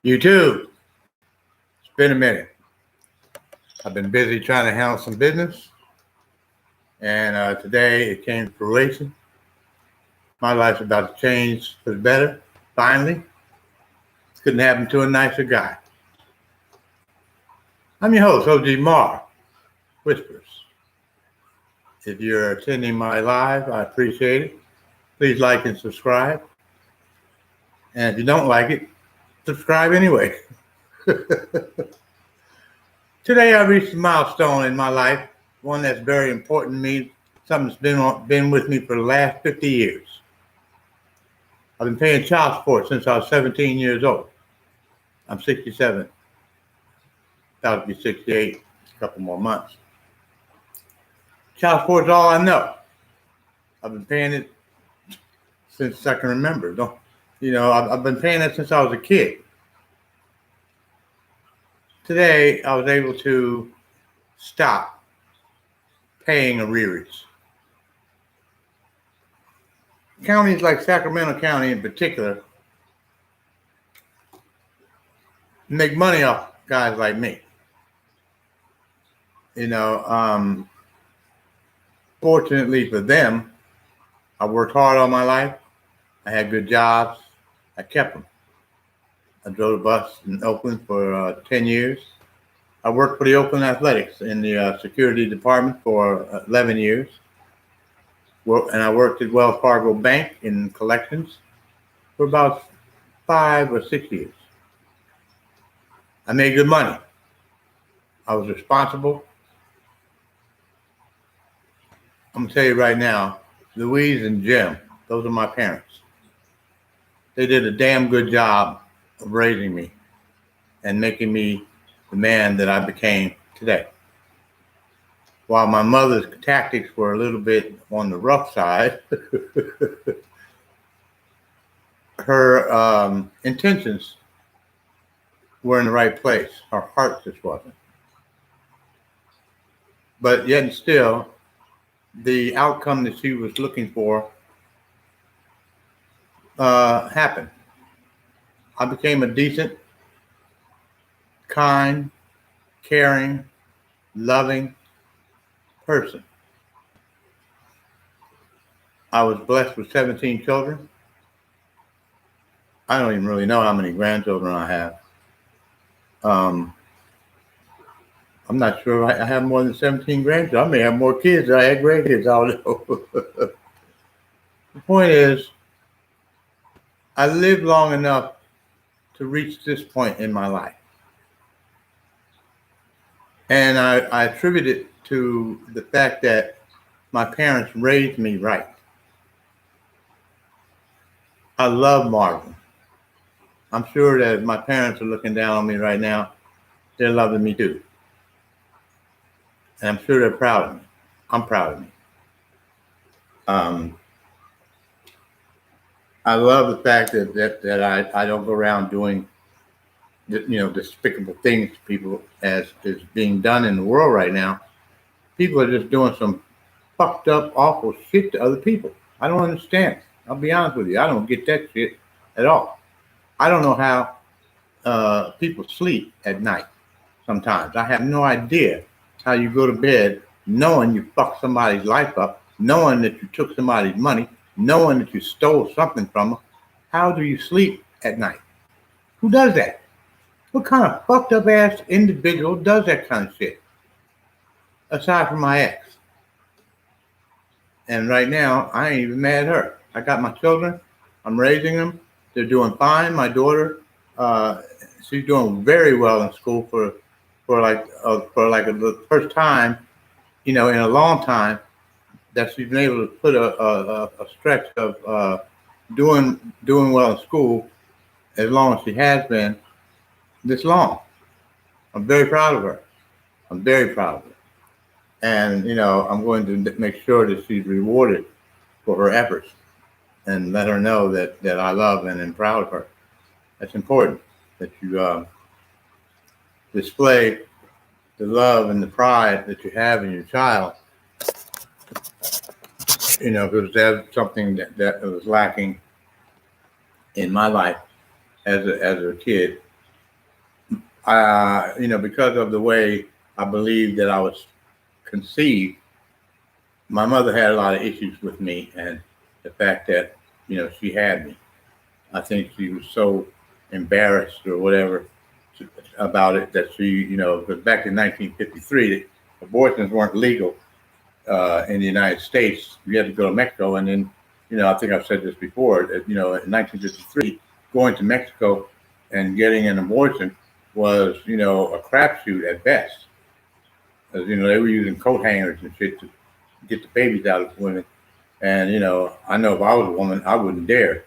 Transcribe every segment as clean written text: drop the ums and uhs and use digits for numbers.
YouTube, it's been a minute. I've been busy trying to handle some business, and today it came to fruition. My life's about to change for the better, finally. Couldn't happen to a nicer guy. I'm your host, OGMarv, Whispers. If you're attending my live, I appreciate it. Please like and subscribe. And if you don't like it, subscribe anyway. Today I reached a milestone in my life, one that's very important to me, something that's been with me for the last 50 years. I've been paying child support since I was 17 years old. I'm 67, about to be 68 in a couple more months. Child support is all I know. I've been paying it since I can remember. I've been paying it since I was a kid. Today, I was able to stop paying arrears. Counties like Sacramento County in particular make money off guys like me. Fortunately for them, I worked hard all my life. I had good jobs. I kept them. I drove a bus in Oakland for 10 years. I worked for the Oakland Athletics in the security department for 11 years. And I worked at Wells Fargo Bank in collections for about 5 or 6 years. I made good money. I was responsible. I'm going to tell you right now, Louise and Jim, those are my parents. They did a damn good job of raising me and making me the man that I became today. While my mother's tactics were a little bit on the rough side, her intentions were in the right place. Her heart just wasn't. But yet and still, the outcome that she was looking for happened. I became a decent, kind, caring, loving person. I was blessed with 17 children. I don't even really know how many grandchildren I have. I'm not sure I have more than 17 grandchildren. I may have more kids than I had grandkids. I don't know. The point is, I lived long enough to reach this point in my life. And I attribute it to the fact that my parents raised me right. I love Marvin. I'm sure that if my parents are looking down on me right now, they're loving me too. And I'm sure they're proud of me. I'm proud of me. I love the fact that I don't go around doing despicable things to people as is being done in the world right now. People are just doing some fucked up, awful shit to other people. I don't understand. I'll be honest with you. I don't get that shit at all. I don't know how people sleep at night sometimes. I have no idea how you go to bed knowing you fucked somebody's life up, knowing that you took somebody's money, knowing that you stole something from them. How do you sleep at night? Who does that? What kind of fucked up ass individual does that kind of shit? Aside from my ex. And right now, I ain't even mad at her. I got my children. I'm raising them. They're doing fine. My daughter, she's doing very well in school for the first time, in a long time, that she's been able to put a stretch of doing well in school as long as she has been this long. I'm very proud of her. I'm very proud of her. And, I'm going to make sure that she's rewarded for her efforts and let her know that I love and am proud of her. That's important that you display the love and the pride that you have in your child. Because that's something that was lacking in my life as a kid. because of the way I believe that I was conceived, my mother had a lot of issues with me, and the fact that she had me. I think she was so embarrassed or whatever about it that because back in 1953, abortions weren't legal in the United States. You had to go to Mexico, and then I think I've said this before. That, in 1953, going to Mexico and getting an abortion was a crapshoot at best. Because they were using coat hangers and shit to get the babies out of women. And I know if I was a woman, I wouldn't dare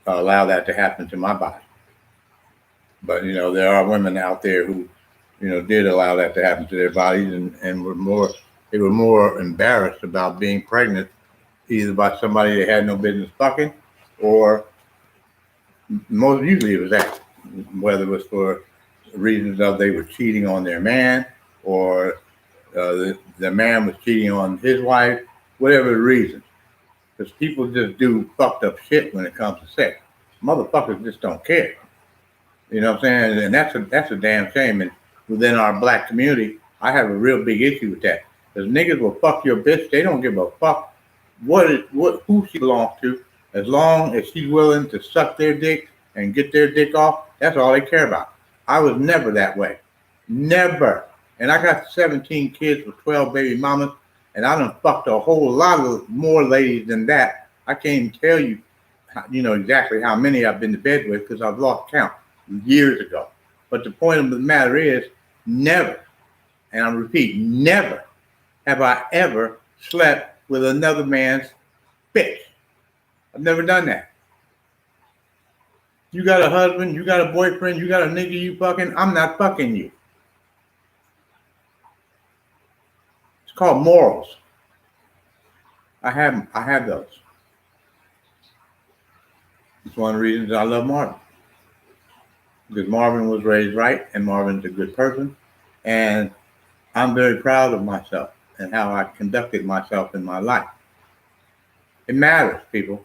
allow that to happen to my body. But there are women out there who did allow that to happen to their bodies, and they were more embarrassed about being pregnant, either by somebody they had no business fucking, or most usually it was that, whether it was for reasons of they were cheating on their man, or the man was cheating on his wife, whatever the reason. Because people just do fucked up shit when it comes to sex. Motherfuckers just don't care. You know what I'm saying? And that's a damn shame. And within our black community, I have a real big issue with that. Because niggas will fuck your bitch. They don't give a fuck who she belongs to. As long as she's willing to suck their dick and get their dick off, that's all they care about. I was never that way. Never. And I got 17 kids with 12 baby mamas, and I done fucked a whole lot of more ladies than that. I can't even tell you, exactly how many I've been to bed with because I've lost count years ago. But the point of the matter is, never, and I repeat, never have I ever slept with another man's bitch. I've never done that. You got a husband, you got a boyfriend, you got a nigga you fucking, I'm not fucking you. It's called morals. I have those. It's one of the reasons I love Marvin. Because Marvin was raised right, and Marvin's a good person. And I'm very proud of myself and how I conducted myself in my life. It matters, people.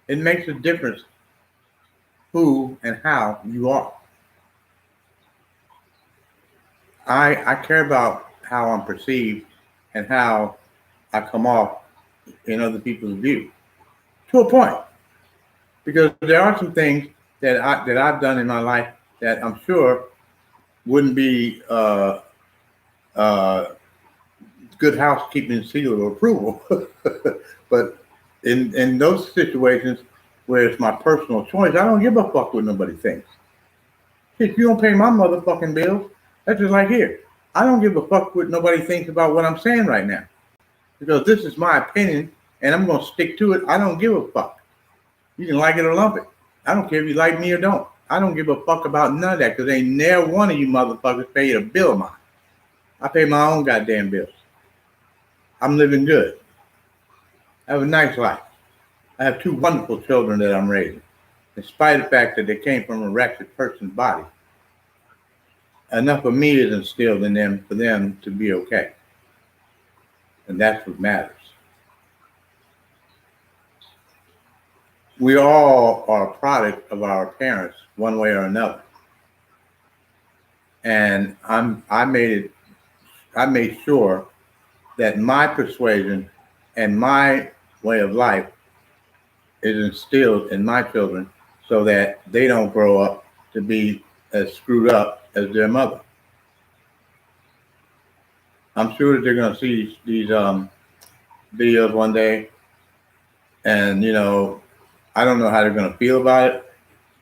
It makes a difference who and how you are. I care about how I'm perceived and how I come off in other people's view, to a point. Because there are some things that I've done in my life that I'm sure wouldn't be good housekeeping seal of approval. But in those situations where it's my personal choice, I don't give a fuck what nobody thinks. If you don't pay my motherfucking bills, that's just like here. I don't give a fuck what nobody thinks about what I'm saying right now. Because this is my opinion, and I'm going to stick to it. I don't give a fuck. You can like it or lump it. I don't care if you like me or don't. I don't give a fuck about none of that, because ain't never one of you motherfuckers paid a bill of mine. I pay my own goddamn bills. I'm living good. I have a nice life. I have 2 wonderful children that I'm raising, in spite of the fact that they came from a wretched person's body. Enough of me is instilled in them for them to be okay. And that's what matters. We all are a product of our parents, one way or another. And I made sure that my persuasion and my way of life is instilled in my children so that they don't grow up to be as screwed up as their mother. I'm sure that they're going to see these videos one day, and I don't know how they're going to feel about it.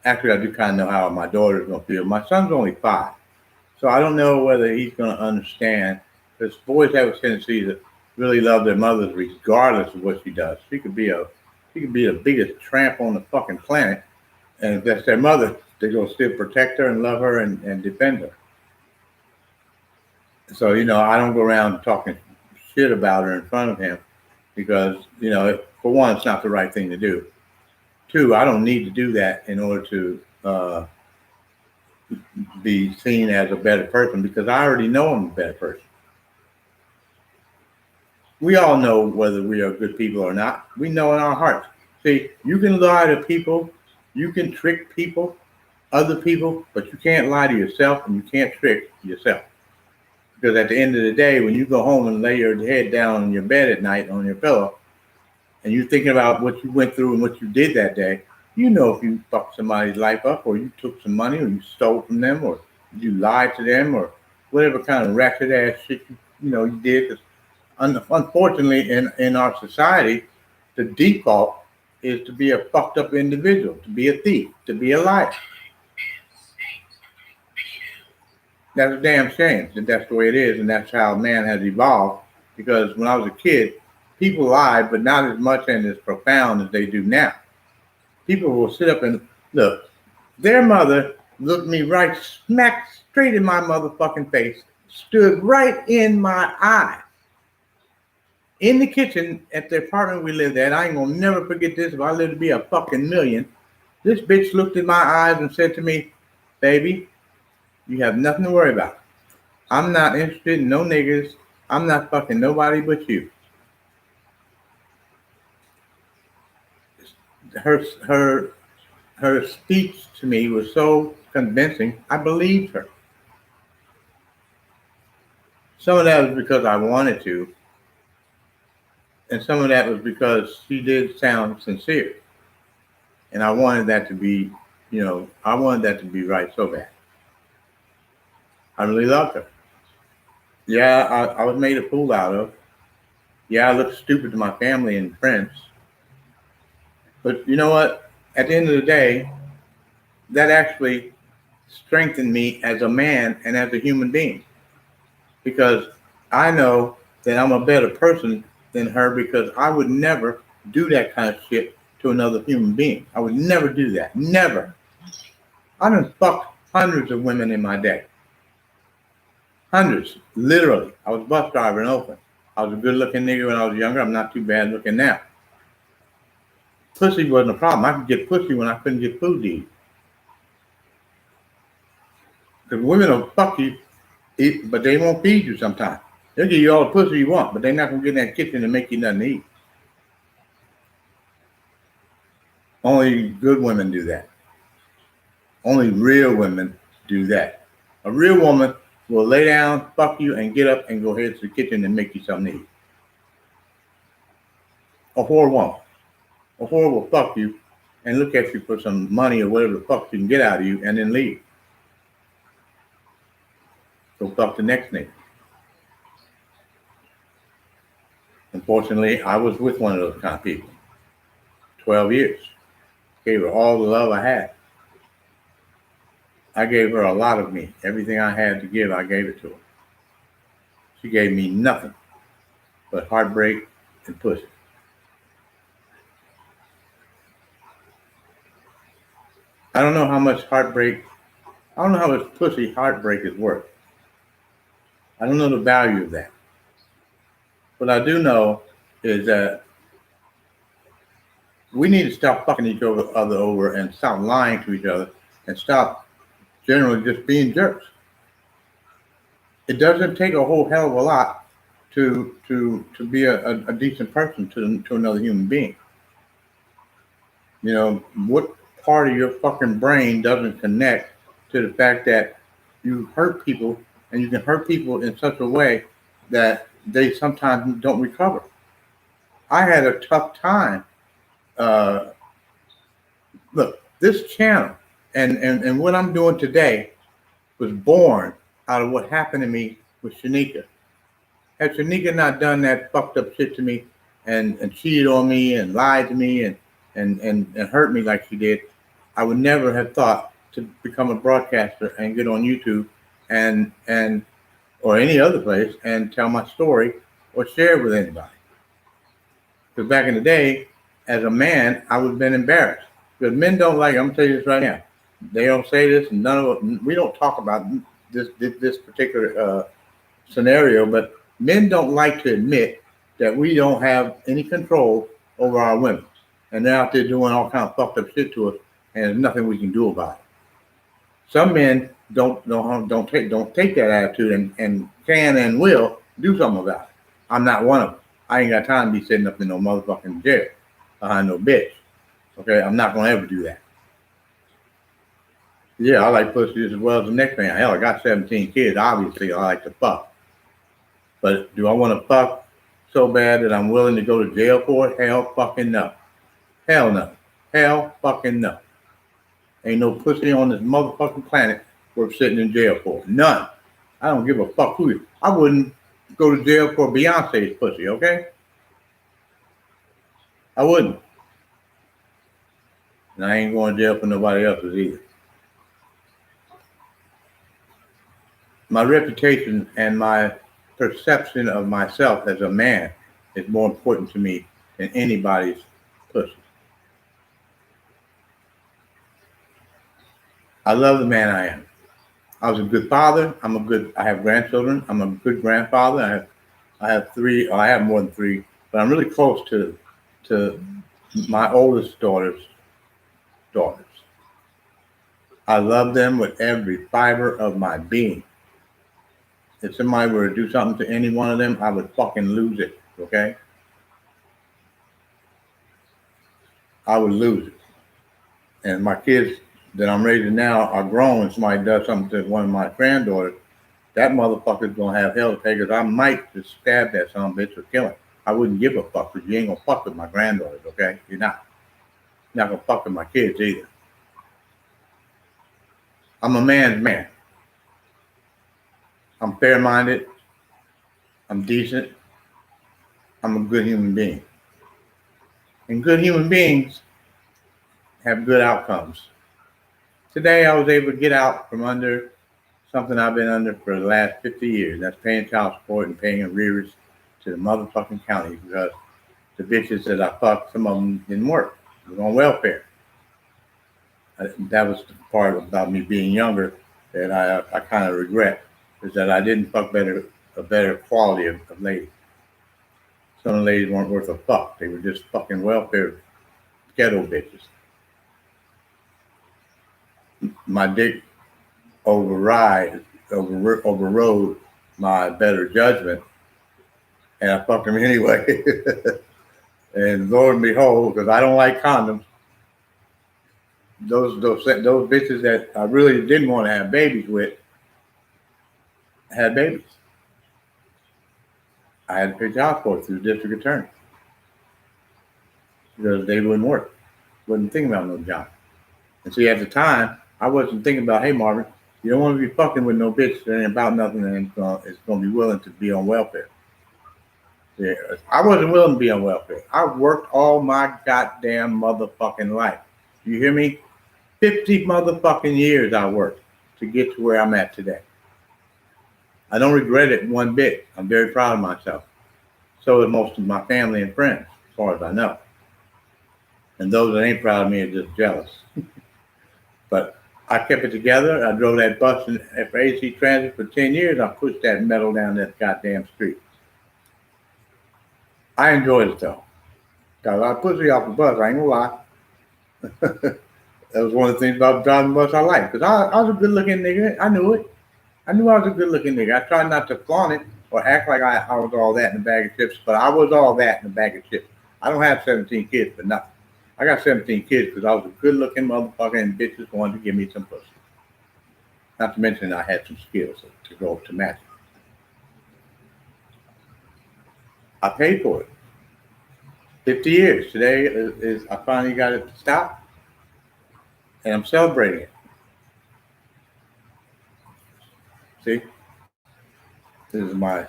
Actually, I do kind of know how my daughter's going to feel. My son's only 5, so I don't know whether he's going to understand, because boys have a tendency to really love their mothers regardless of what she does. She could be the biggest tramp on the fucking planet, and if that's their mother, they're going to still protect her and love her and defend her. So, I don't go around talking shit about her in front of him because, for one, it's not the right thing to do. 2, I don't need to do that in order to be seen as a better person, because I already know I'm a better person. We all know whether we are good people or not. We know in our hearts. See, you can lie to people. You can trick people. other people, but you can't lie to yourself and you can't trick yourself. Because at the end of the day, when you go home and lay your head down on your bed at night on your pillow, and you're thinking about what you went through and what you did that day, you know if you fucked somebody's life up, or you took some money, or you stole from them, or you lied to them, or whatever kind of ratchet ass shit you did. Because unfortunately, in our society, the default is to be a fucked up individual, to be a thief, to be a liar. That's a damn shame that that's the way it is, and that's how man has evolved. Because when I was a kid, people lied, but not as much and as profound as they do now. People will sit up and look. Their mother looked me right smack straight in my motherfucking face, stood right in my eye. In the kitchen at the apartment we lived at, I ain't gonna never forget this. If I live to be a fucking million, this bitch looked in my eyes and said to me, "Baby, you have nothing to worry about. I'm not interested in no niggas. I'm not fucking nobody but you." Her speech to me was so convincing, I believed her. Some of that was because I wanted to, and some of that was because she did sound sincere. And I wanted that to be, I wanted that to be right so bad. I really loved her. Yeah, I was made a fool out of. Yeah, I looked stupid to my family and friends. But you know what? At the end of the day, that actually strengthened me as a man and as a human being. Because I know that I'm a better person than her, because I would never do that kind of shit to another human being. I would never do that. Never. I done fucked hundreds of women in my day. Hundreds. Literally. I was a bus driver in Oakland. I was a good looking nigga when I was younger. I'm not too bad looking now. Pussy wasn't a problem. I could get pussy when I couldn't get food to eat. Because women will fuck you, but they won't feed you sometimes. They'll give you all the pussy you want, but they're not going to get in that kitchen and make you nothing to eat. Only good women do that. Only real women do that. A real woman will lay down, fuck you, and get up and go head to the kitchen and make you something to eat. A whore won't. A whore will fuck you and look at you for some money or whatever the fuck she can get out of you and then leave. Go fuck the next nigga. Unfortunately, I was with one of those kind of people. 12 years. Gave her all the love I had. I gave her a lot of me. Everything I had to give, I gave it to her. She gave me nothing but heartbreak and pussy. I don't know how much pussy heartbreak is worth. I don't know the value of that. What I do know is that we need to stop fucking each other over and stop lying to each other and stop generally just being jerks. It doesn't take a whole hell of a lot to be a decent person to another human being. What part of your fucking brain doesn't connect to the fact that you hurt people, and you can hurt people in such a way that they sometimes don't recover. I had a tough time. Look, this channel and what I'm doing today was born out of what happened to me with Shanika. Had Shanika not done that fucked up shit to me and cheated on me and lied to me and hurt me like she did, I would never have thought to become a broadcaster and get on YouTube and or any other place and tell my story or share it with anybody. Because back in the day, as a man, I would have been embarrassed. Because men don't like, I'm gonna tell you this right now. They don't say this, and we don't talk about this particular scenario, but men don't like to admit that we don't have any control over our women. And they're out there doing all kinds of fucked up shit to us, and there's nothing we can do about it. Some men don't take that attitude and can and will do something about it. I'm not one of them. I ain't got time to be sitting up in no motherfucking jail behind no bitch. Okay, I'm not gonna ever do that. Yeah, I like pussy as well as the next man. Hell, I got 17 kids. Obviously, I like to fuck. But do I want to fuck so bad that I'm willing to go to jail for it? Hell fucking no. Hell no. Hell fucking no. Ain't no pussy on this motherfucking planet worth sitting in jail for. None. I don't give a fuck who you. I wouldn't go to jail for Beyonce's pussy, okay? I wouldn't. And I ain't going to jail for nobody else's either. My reputation and my perception of myself as a man is more important to me than anybody's pussy. I love the man I am. I was a good father. I have grandchildren. I'm a good grandfather. I have three, or I have more than three, but I'm really close to my oldest daughter's daughters. I love them with every fiber of my being. If somebody were to do something to any one of them, I would fucking lose it, okay? I would lose it. And my kids that I'm raising now are grown. If somebody does something to one of my granddaughters, that motherfucker's gonna have hell to pay because I might just stab that son of a bitch or kill him. I wouldn't give a fuck because you ain't gonna fuck with my granddaughters, okay? You're not. You're not gonna fuck with my kids either. I'm a man's man. I'm fair-minded. I'm decent. I'm a good human being. And good human beings have good outcomes. Today, I was able to get out from under something I've been under for the last 50 years. That's paying child support and paying arrears to the motherfucking county because the bitches that I fucked, some of them didn't work. They were on welfare. That was the part about me being younger that I kind of regret, is that I didn't fuck a better quality of ladies. Some of the ladies weren't worth a fuck. They were just fucking welfare ghetto bitches. My dick overrode my better judgment, and I fucked him anyway. And Lord and behold, because I don't like condoms, those bitches that I really didn't want to have babies with had babies. I had to pay child support through the district attorney because they wouldn't work. Wasn't thinking about no job. And see, at the time, I wasn't thinking about, hey, Marvin, you don't want to be fucking with no bitch that ain't about nothing and is going to be willing to be on welfare. Yeah, I wasn't willing to be on welfare. I worked all my goddamn motherfucking life. You hear me? 50 motherfucking years I worked to get to where I'm at today. I don't regret it one bit. I'm very proud of myself. So is most of my family and friends, as far as I know. And those that ain't proud of me are just jealous. But I kept it together. I drove that bus for AC Transit for 10 years. I pushed that metal down that goddamn street. I enjoyed it though. Got a lot of pussy off the bus, I ain't gonna lie. That was one of the things about driving the bus I liked. Because I was a good looking nigga. I knew it. I knew I was a good looking nigga. I tried not to flaunt it or act like I was all that in a bag of chips, but I was all that in a bag of chips. I don't have 17 kids for nothing. I got 17 kids because I was a good looking motherfucker and bitches wanted to give me some pussy. Not to mention I had some skills to go to match it. I paid for it. 50 years. Today is I finally got it to stop. And I'm celebrating it. See? This is my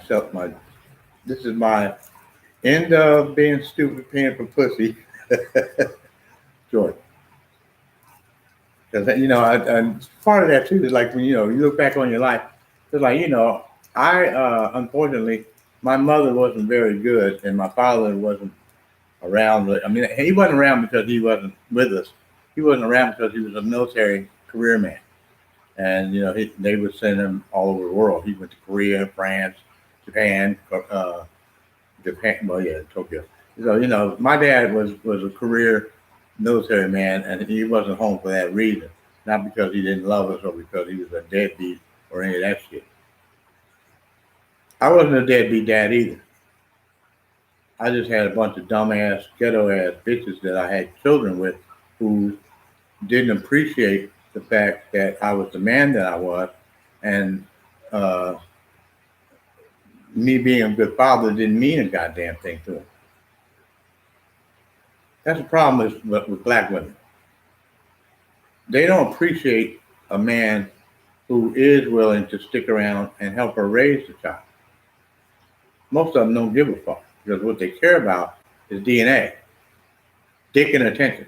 end of being stupid paying for pussy. Jordan. Because and part of that too is like when you look back on your life, it's like I unfortunately my mother wasn't very good and my father wasn't around. I mean, he wasn't around because he wasn't with us. He wasn't around because he was a military career man, and they would send him all over the world. He went to Korea, France, Japan, Tokyo. So my dad was a career military man, and he wasn't home for that reason, not because he didn't love us or because he was a deadbeat or any of that shit. I wasn't a deadbeat dad either. I just had a bunch of dumbass, ghetto ass bitches that I had children with who didn't appreciate the fact that I was the man that I was, and me being a good father didn't mean a goddamn thing to him. That's the problem with black women. They don't appreciate a man who is willing to stick around and help her raise the child. Most of them don't give a fuck because what they care about is DNA, dick and attention.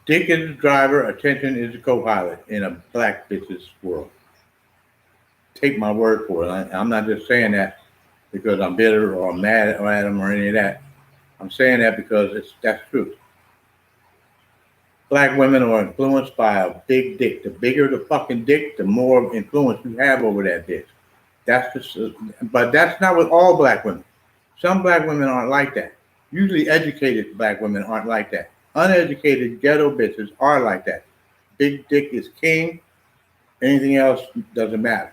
Dick is the driver, attention is the co-pilot in a black bitch's world. Take my word for it. I'm not just saying that because I'm bitter or I'm mad at them or any of that. I'm saying that because that's true. Black women are influenced by a big dick. The bigger the fucking dick, the more influence you have over that dick. That's just, but that's not with all black women. Some black women aren't like that. Usually educated black women aren't like that. Uneducated ghetto bitches are like that. Big dick is king. Anything else doesn't matter.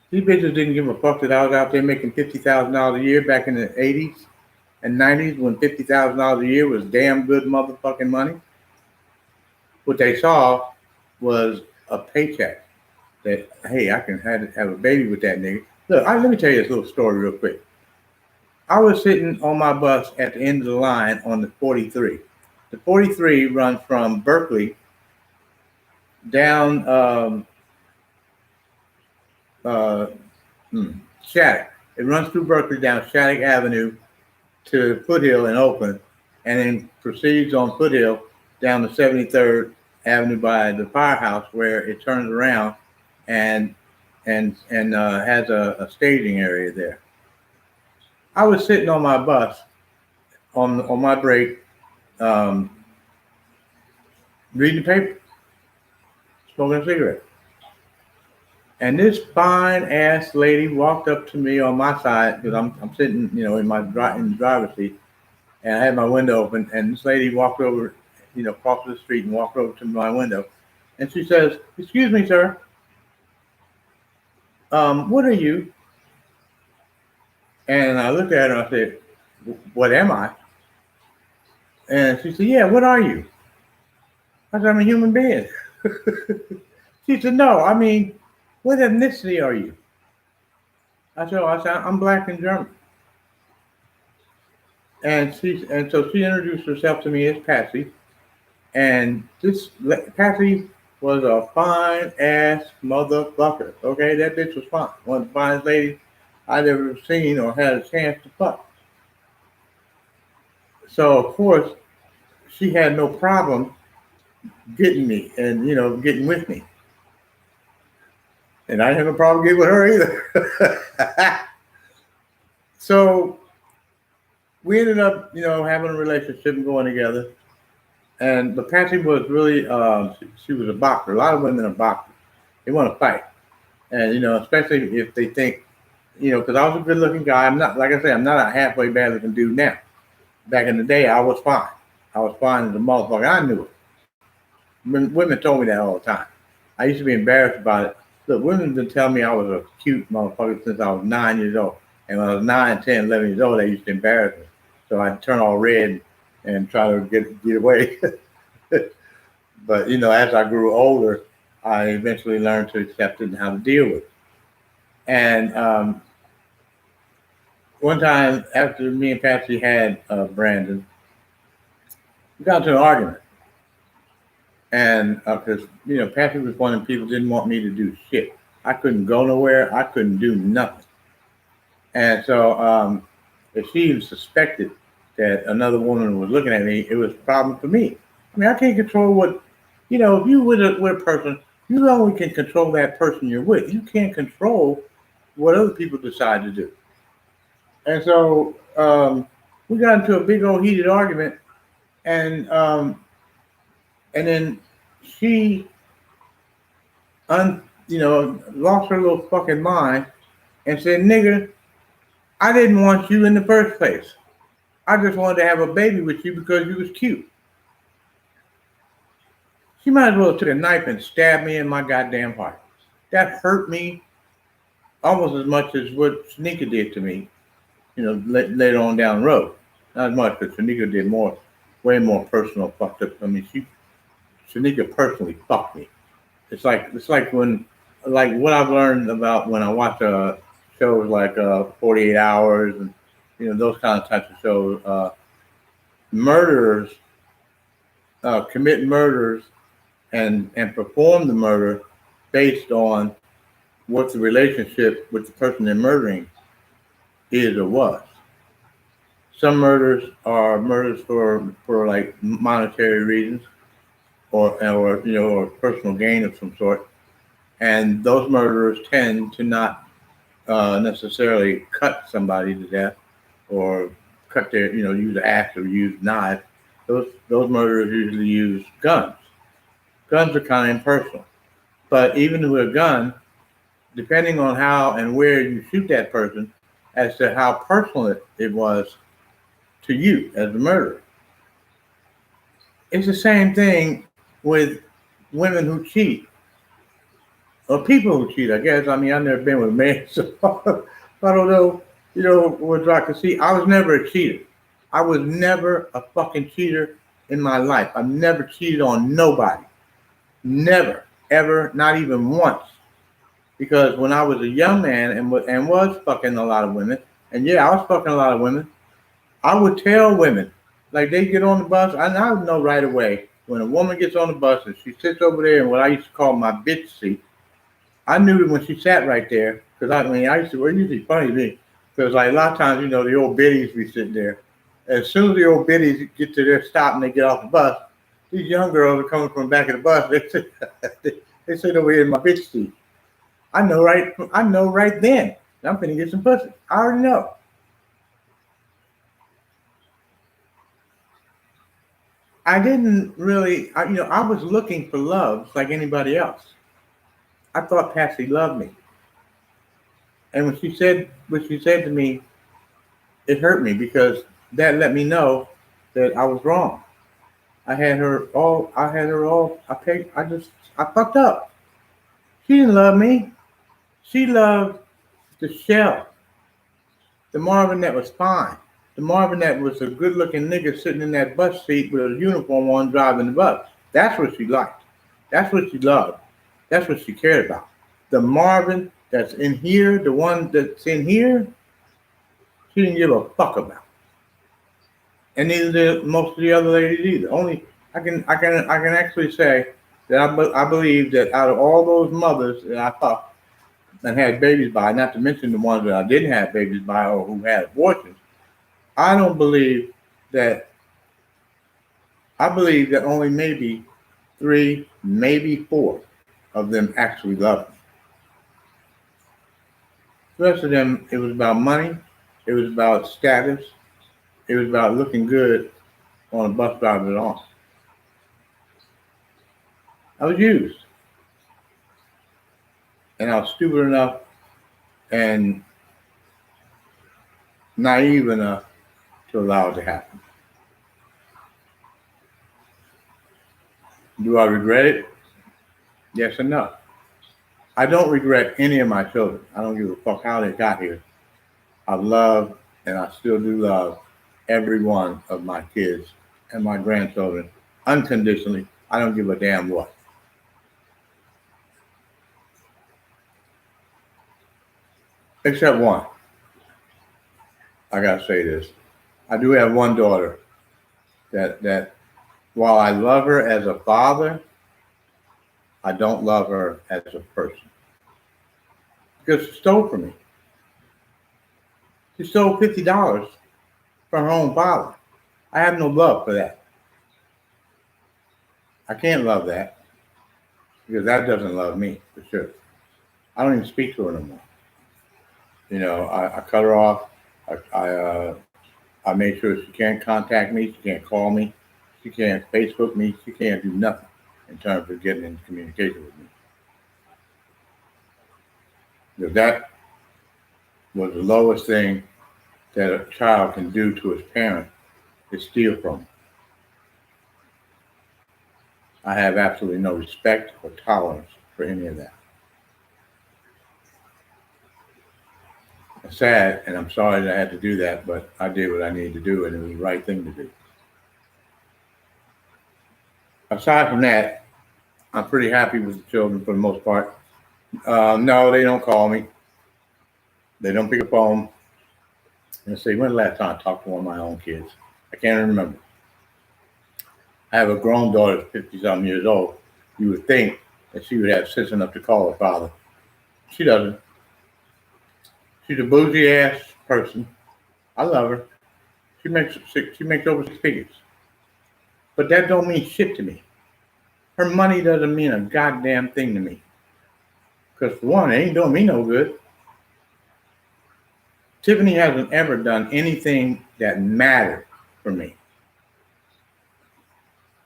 These bitches didn't give a fuck that I was out there making $50,000 a year back in the 80s and 90s when $50,000 a year was damn good motherfucking money. What they saw was a paycheck that, hey, I can have a baby with that nigga. Look, let me tell you this little story real quick. I was sitting on my bus at the end of the line on the 43. The 43 runs from Berkeley down Shattuck. It runs through Berkeley down Shattuck Avenue to Foothill in Oakland, and then proceeds on Foothill down to 73rd Avenue by the firehouse, where it turns around and has a staging area there. I was sitting on my bus on my break, reading the paper, smoking a cigarette. And this fine ass lady walked up to me on my side because I'm sitting, in the driver's seat, and I had my window open. And this lady walked over, across the street and walked over to my window, and she says, "Excuse me, sir. What are you?" And I looked at her and I said, "What am I?" And she said, "Yeah, what are you?" I said, "I'm a human being." She said, "No, I mean, what ethnicity are you?" I said, "I'm black and German." And so she introduced herself to me as Patsy. And this Patsy was a fine ass motherfucker. Okay, that bitch was fine. One of the finest ladies I'd ever seen or had a chance to fuck. So of course, she had no problem getting me and getting with me. And I didn't have a problem getting with her either. So we ended up, having a relationship and going together. But Patsy was really, she was a boxer. A lot of women are boxers. They want to fight. And, especially if they think, because I was a good looking guy. I'm not, like I said, I'm not a halfway bad looking dude now. Back in the day, I was fine. I was fine as a motherfucker. I knew it. Women told me that all the time. I used to be embarrassed about it. Look, women would tell me I was a cute motherfucker since I was 9 years old. And when I was 9, 10, 11 years old, they used to embarrass me. So I'd turn all red and try to get away. But, as I grew older, I eventually learned to accept it and how to deal with it. And one time after me and Patsy had Brandon, we got into an argument. And because, Patsy was one of the people who didn't want me to do shit. I couldn't go nowhere. I couldn't do nothing. And so if she even suspected that another woman was looking at me, it was a problem for me. I mean, I can't control what, if you with a person, you only can control that person you're with. You can't control what other people decide to do. And so we got into a big old heated argument, and then she, lost her little fucking mind and said, "Nigga, I didn't want you in the first place. I just wanted to have a baby with you because you was cute." She might as well have took a knife and stabbed me in my goddamn heart. That hurt me almost as much as what Shanika did to me, later on down the road. Not as much, because Shanika did more way more personal fucked up. I mean, Shanika personally fucked me. It's like when, like what I've learned about when I watch shows like 48 Hours and those kind of types of shows. Murderers commit murders and perform the murder based on what the relationship with the person they're murdering is or was. Some murders are murders for like monetary reasons or personal gain of some sort, and those murderers tend to not necessarily cut somebody to death or cut their use an axe or use knives. Those murderers usually use guns. Guns are kind of impersonal, but even with a gun, depending on how and where you shoot that person, as to how personal it was to you as a murderer. It's the same thing with women who cheat or people who cheat. I guess. I mean, I've never been with a man, so I don't know. What I can see. I was never a cheater. I was never a fucking cheater in my life. I've never cheated on nobody. Never, ever, not even once. Because when I was a young man and was fucking a lot of women, and yeah, I was fucking a lot of women, I would tell women, like they get on the bus, and I would know right away when a woman gets on the bus and she sits over there in what I used to call my bitch seat. I knew that when she sat right there, because I used to, well, usually funny to me, because like a lot of times, the old biddies be sitting there. As soon as the old biddies get to their stop and they get off the bus, these young girls are coming from the back of the bus. They sit over here in my bitch seat. I know right then. I'm finna get some pussy. I already know. I didn't really, I was looking for love like anybody else. I thought Patsy loved me. And when she said to me, it hurt me because that let me know that I was wrong. I fucked up. She didn't love me. She loved the shell. The Marvin that was fine. The Marvin that was a good looking nigga sitting in that bus seat with a uniform on driving the bus. That's what she liked. That's what she loved. That's what she cared about. The Marvin that's in here, the one that's in here, she didn't give a fuck about. And neither did most of the other ladies either. Only I can actually say that I believe that out of all those mothers that I fucked and had babies by, not to mention the ones that I didn't have babies by or who had abortions, I believe that only maybe 3, maybe 4 of them actually loved me. The rest of them, it was about money, it was about status, it was about looking good on a bus driver's arm. I was used. And I was stupid enough and naive enough to allow it to happen. Do I regret it? Yes and no. I don't regret any of my children. I don't give a fuck how they got here. I love, and I still do love, every one of my kids and my grandchildren unconditionally. I don't give a damn what. Except one. I gotta say this. I do have one daughter that while I love her as a father, I don't love her as a person. Because she stole from me. She stole $50 from her own father. I have no love for that. I can't love that because that doesn't love me, for sure. I don't even speak to her no more. I cut her off. I made sure she can't contact me. She can't call me. She can't Facebook me. She can't do nothing in terms of getting into communication with me. Because that was the lowest thing that a child can do to his parent is steal from him. I have absolutely no respect or tolerance for any of that. It's sad, and I'm sorry that I had to do that, but I did what I needed to do, and it was the right thing to do. Aside from that, I'm pretty happy with the children for the most part. No, they don't call me. They don't pick up the phone and say, "When's the last time I talked to one of my own kids?" I can't remember. I have a grown daughter, 50-something years old. You would think that she would have sense enough to call her father. She doesn't. She's a bougie ass person. I love her. She makes over 6 figures. But that don't mean shit to me. Her money doesn't mean a goddamn thing to me. Because for one, it ain't doing me no good. Tiffany hasn't ever done anything that mattered for me.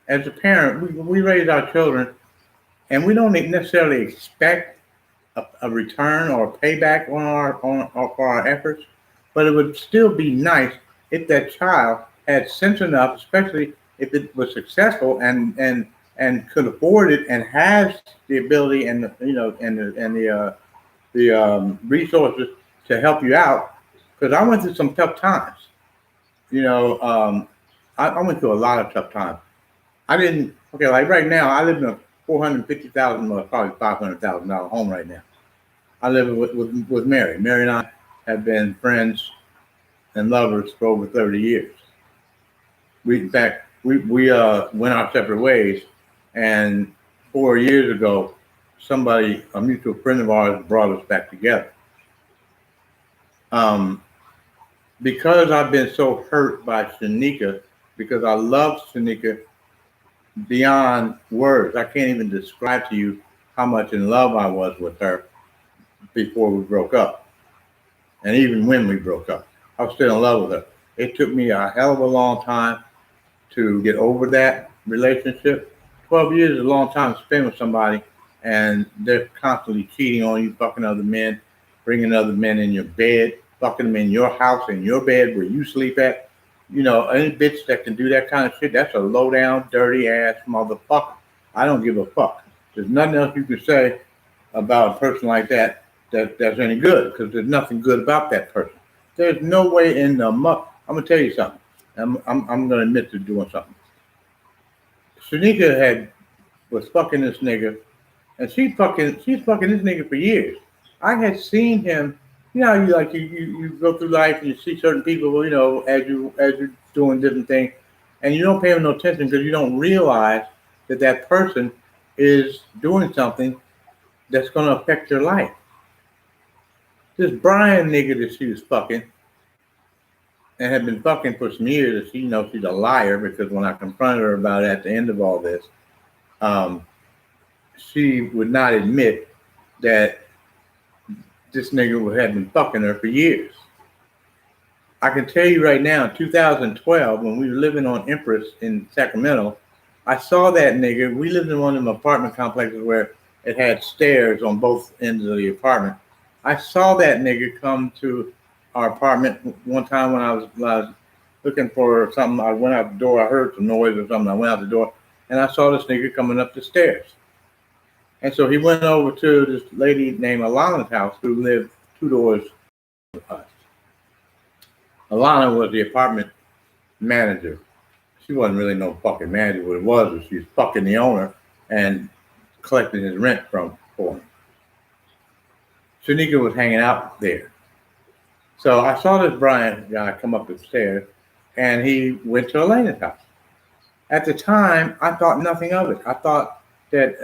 As a parent, we raise our children, and we don't necessarily expect a return or a payback for our efforts, but it would still be nice if that child had sense enough, especially if it was successful and could afford it and has the ability and the resources to help you out. Because I went through some tough times. I went through a lot of tough times. Like right now, I live in a $450,000 or probably $500,000 home right now. I live with Mary. Mary and I have been friends and lovers for over 30 years. We went our separate ways, and 4 years ago, a mutual friend of ours, brought us back together. Because I've been so hurt by Shanika, because I love Shanika beyond words. I can't even describe to you how much in love I was with her before we broke up. And even when we broke up, I was still in love with her. It took me a hell of a long time to get over that relationship. 12 years is a long time to spend with somebody, and they're constantly cheating on you, fucking other men, bringing other men in your bed, fucking them in your house, in your bed where you sleep at. Any bitch that can do that kind of shit, that's a low down, dirty ass motherfucker. I don't give a fuck. There's nothing else you can say about a person like that's any good, because there's nothing good about that person. There's no way in the muck. I'm gonna tell you something. I'm gonna admit to doing something. Shanika was fucking this nigga, and she's fucking this nigga for years. I had seen him. You go through life and you see certain people, as you're doing different things, and you don't pay them no attention because you don't realize that person is doing something that's going to affect your life. This Brian nigga that she was fucking and had been fucking for some years, and she knows she's a liar, because when I confronted her about it at the end of all this, she would not admit that this nigga had been fucking her for years. I can tell you right now, in 2012, when we were living on Empress in Sacramento, I saw that nigga. We lived in one of them apartment complexes where it had stairs on both ends of the apartment. I saw that nigga come to our apartment one time when I was looking for something. I went out the door. I heard some noise or something. I went out the door, and I saw this nigga coming up the stairs. And so he went over to this lady named Alana's house, who lived 2 doors from us. Alana was the apartment manager. She wasn't really no fucking manager. What it was she was fucking the owner and collecting his rent for him. Shanika was hanging out there. So I saw this Brian guy come up the stairs, and he went to Elena's house. At the time, I thought nothing of it. I thought that,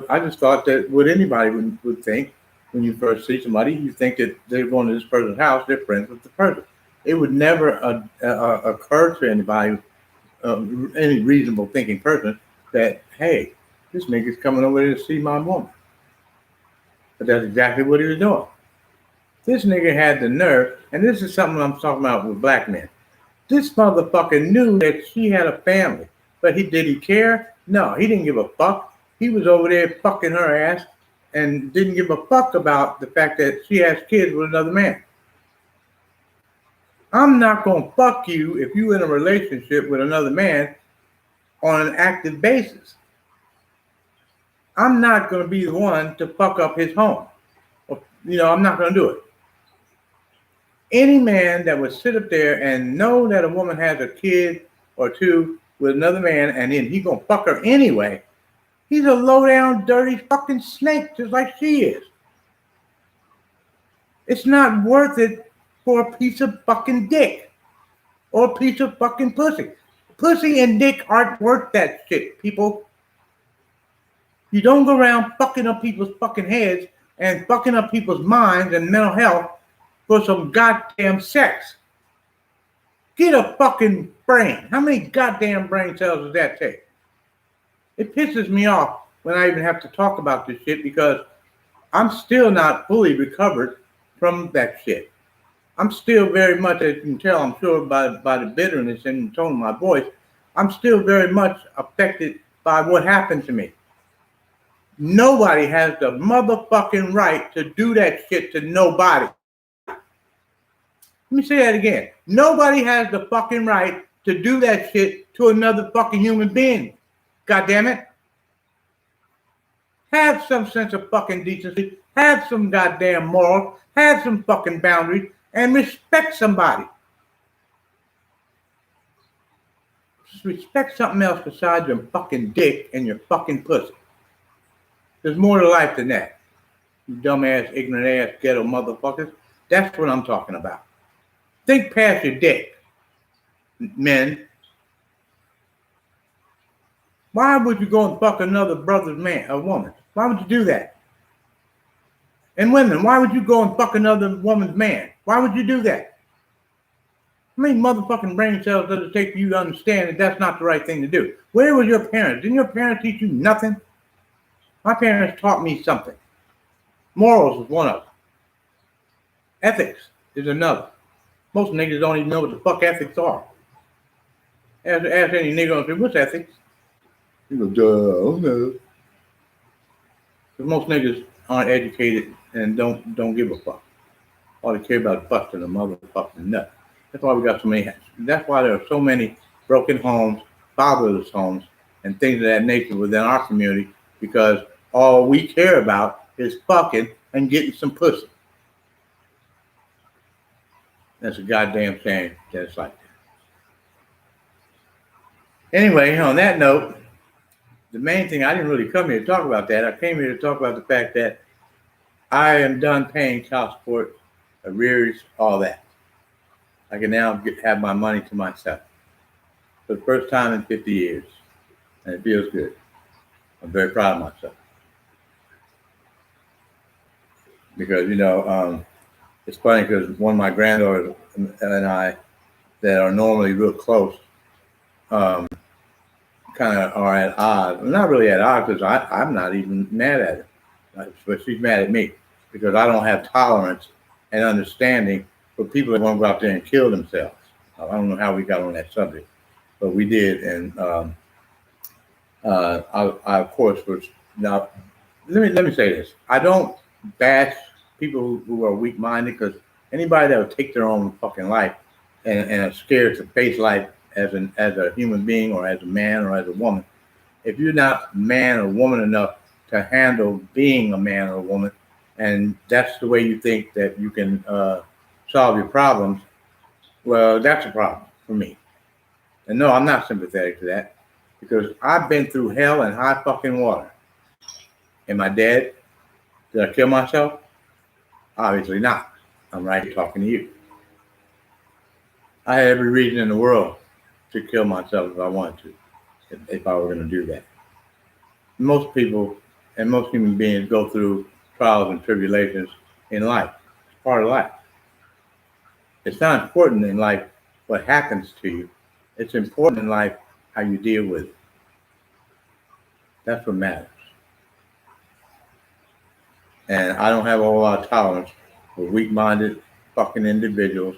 I just thought that what anybody would think when you first see somebody, you think that they're going to this person's house, they're friends with the person. It would never occur to anybody, any reasonable thinking person, that, hey, this nigga's coming over here to see my woman. But that's exactly what he was doing. This nigga had the nerve, and this is something I'm talking about with black men. This motherfucker knew that she had a family, but did he care? No, he didn't give a fuck. He was over there fucking her ass and didn't give a fuck about the fact that she has kids with another man. I'm not going to fuck you if you're in a relationship with another man on an active basis. I'm not going to be the one to fuck up his home. I'm not going to do it. Any man that would sit up there and know that a woman has a kid or two with another man, and then he gonna fuck her anyway. He's a low down, dirty fucking snake, just like she is. It's not worth it for a piece of fucking dick or a piece of fucking pussy. Pussy and dick aren't worth that shit, people. You don't go around fucking up people's fucking heads and fucking up people's minds and mental health for some goddamn sex. Get a fucking brain. How many goddamn brain cells does that take? It pisses me off when I even have to talk about this shit because I'm still not fully recovered from that shit. I'm still very much, as you can tell, I'm sure by the bitterness in the tone of my voice, I'm still very much affected by what happened to me. Nobody has the motherfucking right to do that shit to nobody. Let me say that again. Nobody has the fucking right to do that shit to another fucking human being. God damn it. Have some sense of fucking decency. Have some goddamn morals. Have some fucking boundaries. And respect somebody. Just respect something else besides your fucking dick and your fucking pussy. There's more to life than that. You dumbass, ignorant ass, ghetto motherfuckers. That's what I'm talking about. Think past your dick, men. Why would you go and fuck another brother's man, a woman? Why would you do that? And women, why would you go and fuck another woman's man? Why would you do that? How many motherfucking brain cells does it take for you to understand that that's not the right thing to do? Where was your parents? Didn't your parents teach you nothing? My parents taught me something. Morals is one of them. Ethics is another. Most niggas don't even know what the fuck ethics are. Ask any nigga on say, what's ethics? You go, duh, oh no. Because most niggas aren't educated and don't give a fuck. All they care about is busting a motherfucking nut. That's why we got so many. That's why there are so many broken homes, fatherless homes, and things of that nature within our community. Because all we care about is fucking and getting some pussy. That's a goddamn shame that it's like that. Anyway, on that note, the main thing, I didn't really come here to talk about that. I came here to talk about the fact that I am done paying child support, arrears, all that. I can now have my money to myself for the first time in 50 years. And it feels good. I'm very proud of myself. Because, it's funny because one of my granddaughters and I that are normally real close kind of are at odds. I'm not really at odds because I'm not even mad at her. But she's mad at me because I don't have tolerance and understanding for people that want to go out there and kill themselves. I don't know how we got on that subject, but we did. And I of course, was now. Let me say this. I don't bash people who are weak-minded because anybody that would take their own fucking life and are scared to face life as a human being or as a man or as a woman, if you're not man or woman enough to handle being a man or a woman, and that's the way you think that you can solve your problems, well, that's a problem for me. And no, I'm not sympathetic to that because I've been through hell and high fucking water. Am I dead? Did I kill myself? Obviously not. I'm right here talking to you. I had every reason in the world to kill myself if I wanted to, if I were going to do that. Most people and most human beings go through trials and tribulations in life. It's part of life. It's not important in life what happens to you. It's important in life how you deal with it. That's what matters. And I don't have a whole lot of tolerance for weak-minded fucking individuals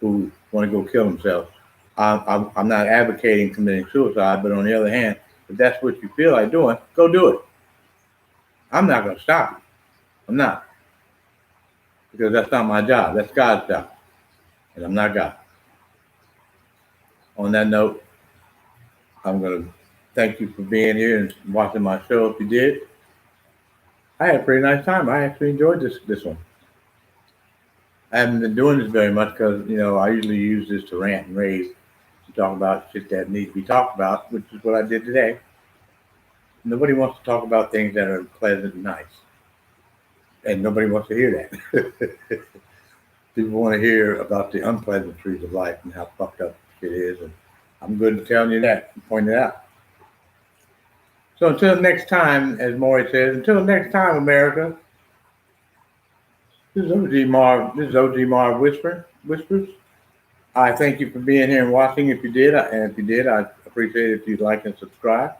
who want to go kill themselves. I'm not advocating committing suicide, but on the other hand, if that's what you feel like doing, go do it. I'm not going to stop you. I'm not. Because that's not my job. That's God's job. And I'm not God. On that note, I'm going to thank you for being here and watching my show if you did. I had a pretty nice time. I actually enjoyed this one. I haven't been doing this very much because, I usually use this to rant and rave talk about shit that needs to be talked about, which is what I did today. Nobody wants to talk about things that are pleasant and nice. And nobody wants to hear that. People want to hear about the unpleasantries of life and how fucked up shit is. And I'm good at telling you that and pointing it out. So until next time, as Maury says, until next time, America, this is OGMarv. This is OGMarv Whispers. I thank you for being here and watching. If you did, I appreciate it if you'd like and subscribe.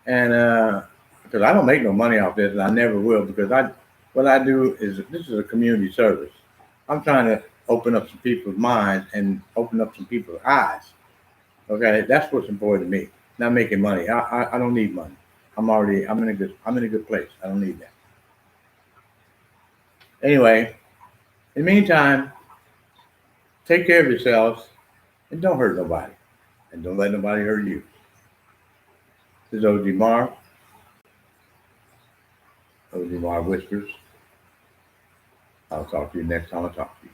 And because I don't make no money off this, and I never will, because what I do is this is a community service. I'm trying to open up some people's minds and open up some people's eyes. Okay, that's what's important to me. Not making money. I don't need money. I'm in a good place. I don't need that. Anyway, in the meantime, take care of yourselves and don't hurt nobody. And don't let nobody hurt you. This is OGMarv. OGMarv Whispers. I'll talk to you next time I talk to you.